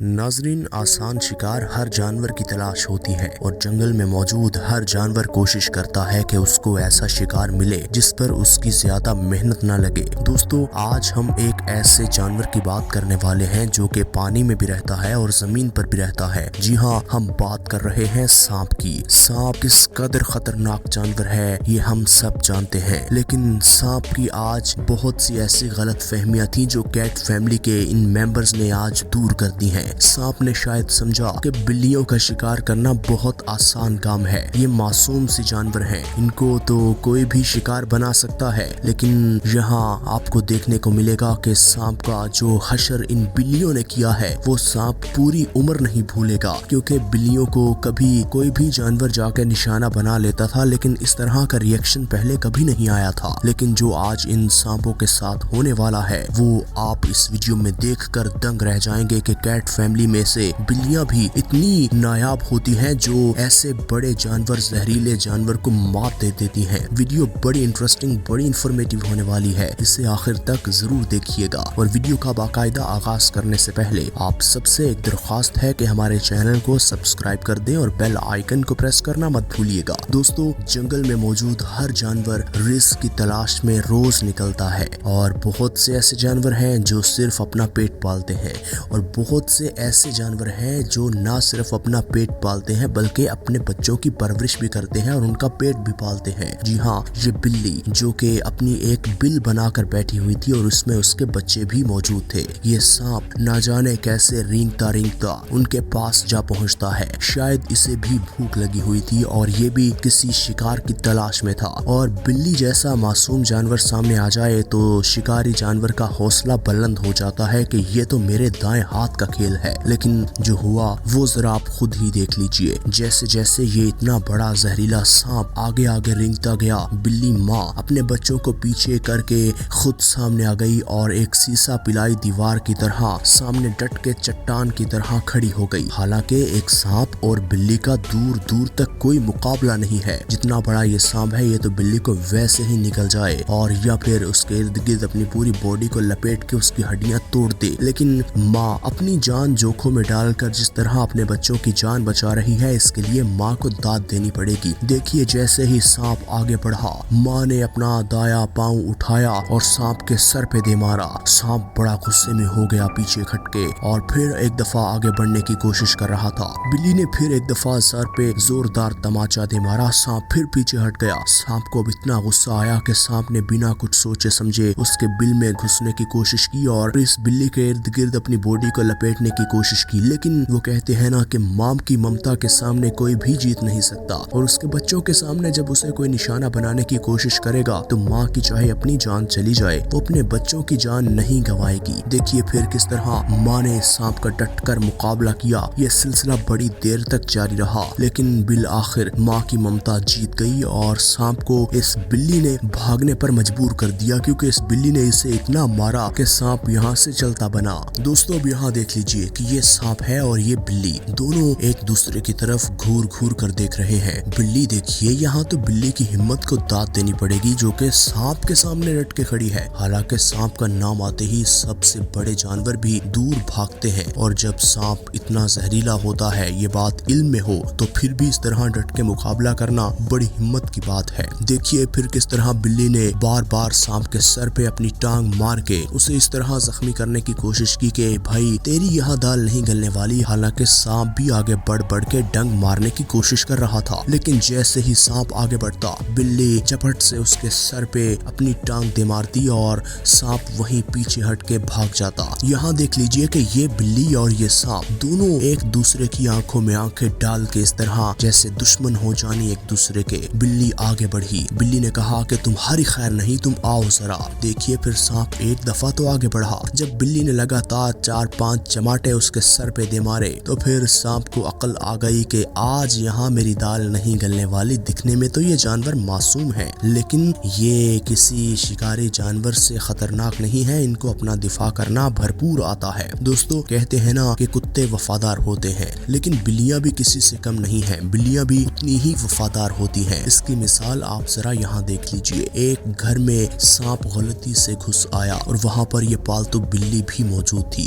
ناظرین، آسان شکار ہر جانور کی تلاش ہوتی ہے اور جنگل میں موجود ہر جانور کوشش کرتا ہے کہ اس کو ایسا شکار ملے جس پر اس کی زیادہ محنت نہ لگے۔ دوستو، آج ہم ایک ایسے جانور کی بات کرنے والے ہیں جو کہ پانی میں بھی رہتا ہے اور زمین پر بھی رہتا ہے۔ جی ہاں، ہم بات کر رہے ہیں سانپ کی۔ سانپ کس قدر خطرناک جانور ہے یہ ہم سب جانتے ہیں، لیکن سانپ کی آج بہت سی ایسی غلط فہمیاں تھیں جو کیٹ فیملی کے ان ممبرز نے آج دور کر دی ہیں۔ سانپ نے شاید سمجھا کہ بلیوں کا شکار کرنا بہت آسان کام ہے، یہ معصوم سی جانور ہیں، ان کو تو کوئی بھی شکار بنا سکتا ہے۔ لیکن یہاں آپ کو دیکھنے کو ملے گا کہ سانپ کا جو حشر ان بلیوں نے کیا ہے وہ سانپ پوری عمر نہیں بھولے گا، کیونکہ بلیوں کو کبھی کوئی بھی جانور جا کے نشانہ بنا لیتا تھا، لیکن اس طرح کا ریئیکشن پہلے کبھی نہیں آیا تھا۔ لیکن جو آج ان سانپوں کے ساتھ ہونے والا ہے وہ آپ اس ویڈیو میں دیکھ کر دنگ رہ جائیں گے کہ کیٹ فیملی میں سے بلیاں بھی اتنی نایاب ہوتی ہیں جو ایسے بڑے جانور، زہریلے جانور کو مات دے دیتی ہیں۔ ویڈیو بڑی انٹرسٹنگ، بڑی انفارمیٹیو ہونے والی ہے، اسے آخر تک ضرور دیکھیے گا۔ اور ویڈیو کا باقاعدہ آغاز کرنے سے پہلے آپ سب سے ایک درخواست ہے کہ ہمارے چینل کو سبسکرائب کر دیں اور بیل آئیکن کو پریس کرنا مت بھولیے گا۔ دوستو، جنگل میں موجود ہر جانور رزق کی تلاش میں روز نکلتا ہے، اور بہت سے ایسے جانور ہیں جو صرف اپنا پیٹ پالتے ہیں، اور بہت سے ایسے جانور ہیں جو نہ صرف اپنا پیٹ پالتے ہیں بلکہ اپنے بچوں کی پرورش بھی کرتے ہیں اور ان کا پیٹ بھی پالتے ہیں۔ جی ہاں، یہ بلی جو کہ اپنی ایک بل بنا کر بیٹھی ہوئی تھی اور اس میں اس کے بچے بھی موجود تھے۔ یہ سانپ نہ جانے کیسے رینگتا رینگتا ان کے پاس جا پہنچتا ہے۔ شاید اسے بھی بھوک لگی ہوئی تھی اور یہ بھی کسی شکار کی تلاش میں تھا، اور بلی جیسا معصوم جانور سامنے آ جائے تو شکاری جانور کا حوصلہ بلند ہو جاتا ہے کہ یہ تو میرے دائیں ہاتھ کا کھیل ہے۔ لیکن جو ہوا وہ ذرا آپ خود ہی دیکھ لیجئے۔ جیسے جیسے یہ اتنا بڑا زہریلا سانپ آگے آگے رینگتا گیا، بلی ماں اپنے بچوں کو پیچھے کر کے خود سامنے آ گئی اور ایک سیسا پلائی دیوار کی طرح سامنے ڈٹ کے چٹان کی طرح کھڑی ہو گئی۔ حالانکہ ایک سانپ اور بلی کا دور دور تک کوئی مقابلہ نہیں ہے۔ جتنا بڑا یہ سانپ ہے یہ تو بلی کو ویسے ہی نگل جائے اور یا پھر اس کے ارد گرد اپنی پوری باڈی کو لپیٹ کے اس کی ہڈیاں توڑ دے، لیکن ماں اپنی جان جوکھوں میں ڈال کر جس طرح اپنے بچوں کی جان بچا رہی ہے، اس کے لیے ماں کو داد دینی پڑے گی۔ دیکھیے، جیسے ہی سانپ آگے بڑھا، ماں نے اپنا دایا پاؤں اٹھایا اور سانپ کے سر پہ دے مارا۔ سانپ بڑا غصے میں ہو گیا پیچھے کھٹ کے اور پھر ایک دفعہ آگے بڑھنے کی کوشش کر رہا تھا۔ بلی نے پھر ایک دفعہ سر پہ زوردار تماچا دے مارا، سانپ پھر پیچھے ہٹ گیا۔ سانپ کو اب اتنا غصہ آیا کہ سانپ نے بنا کچھ سوچے سمجھے اس کے بل میں گھسنے کی کوشش کی اور اس بلی کے ارد گرد اپنی باڈی کو لپیٹنے کی کوشش کی۔ لیکن وہ کہتے ہیں نا کہ ماں کی ممتا کے سامنے کوئی بھی جیت نہیں سکتا، اور اس کے بچوں کے سامنے جب اسے کوئی نشانہ بنانے کی کوشش کرے گا تو ماں کی چاہے اپنی جان چلی جائے وہ اپنے بچوں کی جان نہیں گنوائے گی۔ دیکھیے پھر کس طرح ماں نے سانپ کا ڈٹ کر مقابلہ کیا۔ یہ سلسلہ بڑی دیر تک جاری رہا، لیکن بالآخر ماں کی ممتا جیت گئی اور سانپ کو اس بلی نے بھاگنے پر مجبور کر دیا، کیونکہ اس بلی نے اسے اتنا مارا کہ سانپ یہاں سے چلتا بنا۔ دوستو، اب یہاں دیکھ لیجئے کہ یہ سانپ ہے اور یہ بلی دونوں ایک دوسرے کی طرف گھور گھور کر دیکھ رہے ہیں۔ بلی دیکھیے، یہاں تو بلی کی ہمت کو داد دینی پڑے گی جو کہ سانپ کے سامنے ڈٹ کے کھڑی ہے۔ حالانکہ سانپ کا نام آتے ہی سب سے بڑے جانور بھی دور بھاگتے ہیں، اور جب سانپ اتنا زہریلا ہوتا ہے، یہ بات علم میں ہو، تو پھر بھی اس طرح ڈٹ کے مقابلہ کرنا بڑی ہمت کی بات ہے۔ دیکھیے پھر کس طرح بلی نے بار بار سانپ کے سر پہ اپنی ٹانگ مار کے اسے اس طرح زخمی کرنے کی کوشش کی کہ بھائی تیری یہاں دال نہیں گلنے والی۔ حالانکہ سانپ بھی آگے بڑھ بڑھ کے ڈنگ مارنے کی کوشش کر رہا تھا، لیکن جیسے ہی سانپ آگے بڑھتا، بلی جھپٹ سے اس کے سر پہ اپنی ٹانگ دے مارتی اور سانپ وہیں پیچھے ہٹ کے بھاگ جاتا۔ یہاں دیکھ لیجئے کہ یہ بلی اور یہ سانپ دونوں ایک دوسرے کی آنکھوں میں آنکھیں ڈال کے اس طرح جیسے دشمن ہو جانی ایک دوسرے کے۔ بلی آگے بڑھی، بلی نے کہا کہ تمہاری خیر نہیں، تم آؤ ذرا۔ دیکھیے پھر سانپ ایک دفعہ تو آگے بڑھا۔ جب بلی نے لگاتار 4-5 چماٹے اس کے سر پہ دے مارے تو پھر سانپ کو عقل آ گئی کہ آج یہاں میری دال نہیں گلنے والی۔ دکھنے میں تو یہ جانور معصوم ہے، لیکن یہ کسی شکاری جانور سے خطرناک نہیں ہے، ان کو اپنا دفاع کرنا بھرپور آتا ہے۔ دوستو، کہتے ہیں نا کہ کتے وفادار ہوتے ہیں، لیکن بلیاں بھی کسی سے کم نہیں ہیں، بلیاں بھی اتنی ہی وفادار ہوتی ہیں۔ اس کی مثال آپ ذرا یہاں دیکھ لیجئے۔ ایک گھر میں سانپ غلطی سے گھس آیا اور وہاں پر یہ پالتو بلی بھی موجود تھی۔